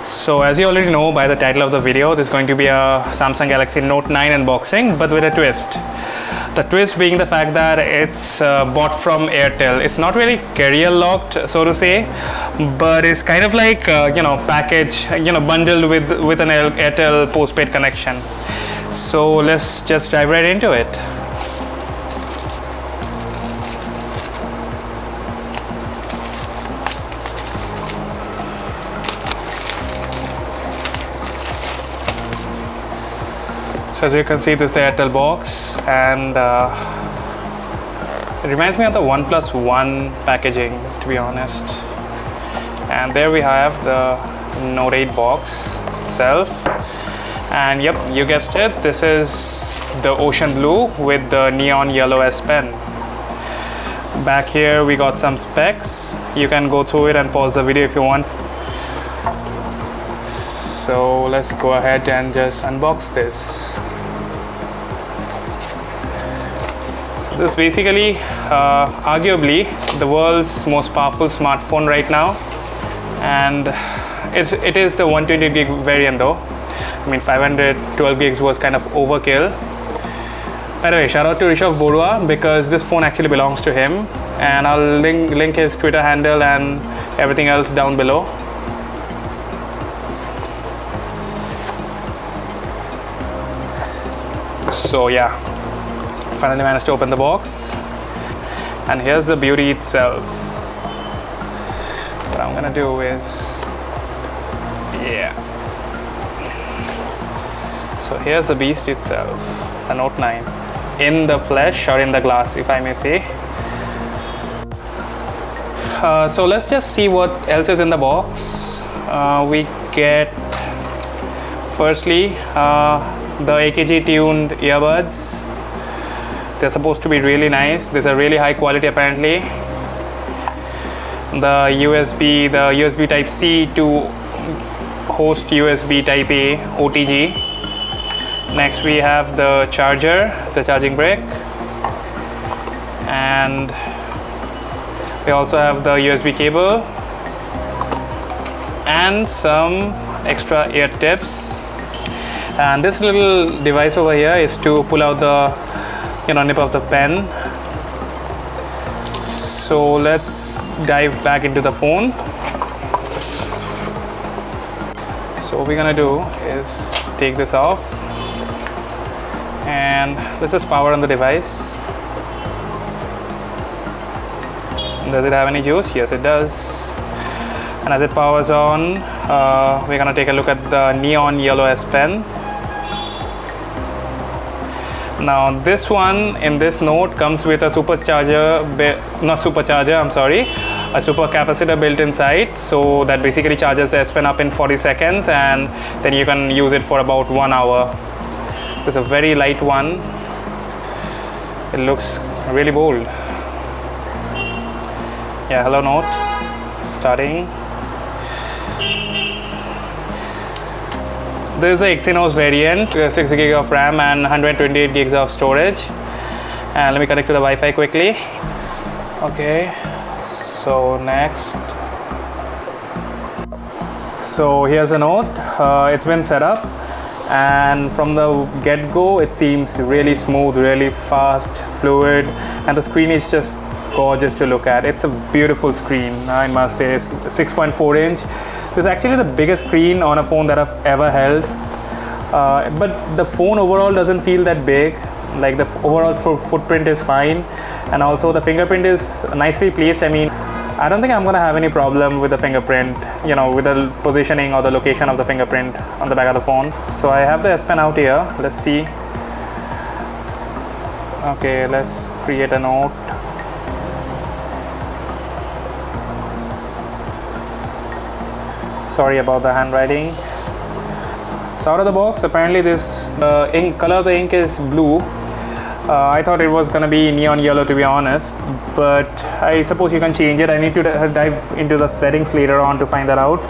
So as you already know by the title of the video, this is going to be a Samsung Galaxy Note 9 unboxing, but with a twist. The twist being the fact that it's bought from Airtel. It's not really carrier locked, so to say, but it's kind of like package, bundled with an Airtel postpaid connection. So let's just dive right into it. So as you can see, this is the Airtel box, and it reminds me of the OnePlus One packaging, to be honest. And there we have the Note 8 box itself. And yep, you guessed it, this is the ocean blue with the neon yellow S Pen. Back here we got some specs. You can go through it and pause the video if you want. So let's go ahead and just unbox this. So this is basically arguably the world's most powerful smartphone right now, and it is the 120 gig variant though. I mean, 512 gigs was kind of overkill. By the way, shout out to Rishav Barua because this phone actually belongs to him, and I'll link his Twitter handle and everything else down below. So yeah, finally managed to open the box, and here's the beauty itself. What I'm gonna do is, yeah. So here's the beast itself, the Note 9, in the flesh or in the glass, if I may say. So let's just see what else is in the box. We get, firstly, the AKG tuned earbuds. They're supposed to be really nice. These are really high quality apparently. The USB Type C to host USB Type A OTG. Next we have the charger, the charging brick, and we also have the USB cable and some extra ear tips. And this little device over here is to pull out the nip of the pen. So let's dive back into the phone. So what we're gonna do is take this off, and let's just power on the device. Does it have any juice? Yes, it does. And as it powers on, we're gonna take a look at the neon yellow S Pen. Now this one in this Note comes with a a super capacitor built inside, so that basically charges the S Pen up in 40 seconds, and then you can use it for about 1 hour. It's a very light one. It looks really bold. Yeah, hello Note. Starting. This is the Exynos variant, 6 GB of RAM and 128 gigs of storage. And let me connect to the Wi-Fi quickly. Okay, so next. So here's a Note. It's been set up, and from the get-go it seems really smooth, really fast, fluid, and the screen is just gorgeous to look at. It's a beautiful screen, I must say. It's 6.4 inch. This is actually the biggest screen on a phone that I've ever held, but the phone overall doesn't feel that big. Like the overall footprint is fine, and also the fingerprint is nicely placed. I mean, I don't think I'm gonna have any problem with the fingerprint, with the positioning or the location of the fingerprint on the back of the phone. So I have the S Pen out here. Let's see. Okay, let's create a note. Sorry about the handwriting. So out of the box, apparently this color of the ink is blue. I thought it was gonna be neon yellow, to be honest, but I suppose you can change it. I need to dive into the settings later on to find that out.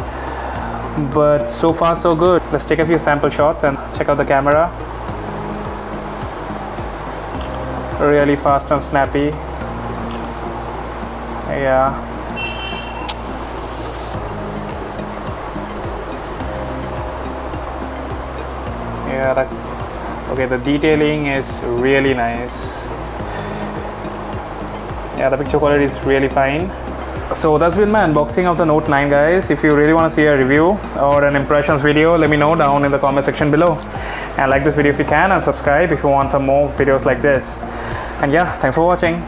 But so far so good. Let's take a few sample shots and check out the camera. Really fast and snappy. Yeah. Yeah, okay, the detailing is really nice. Yeah, the picture quality is really fine. So that's been my unboxing of the Note 9, guys. If you really want to see a review or an impressions video, let me know down in the comment section below. And like this video if you can, and subscribe if you want some more videos like this. And yeah, thanks for watching.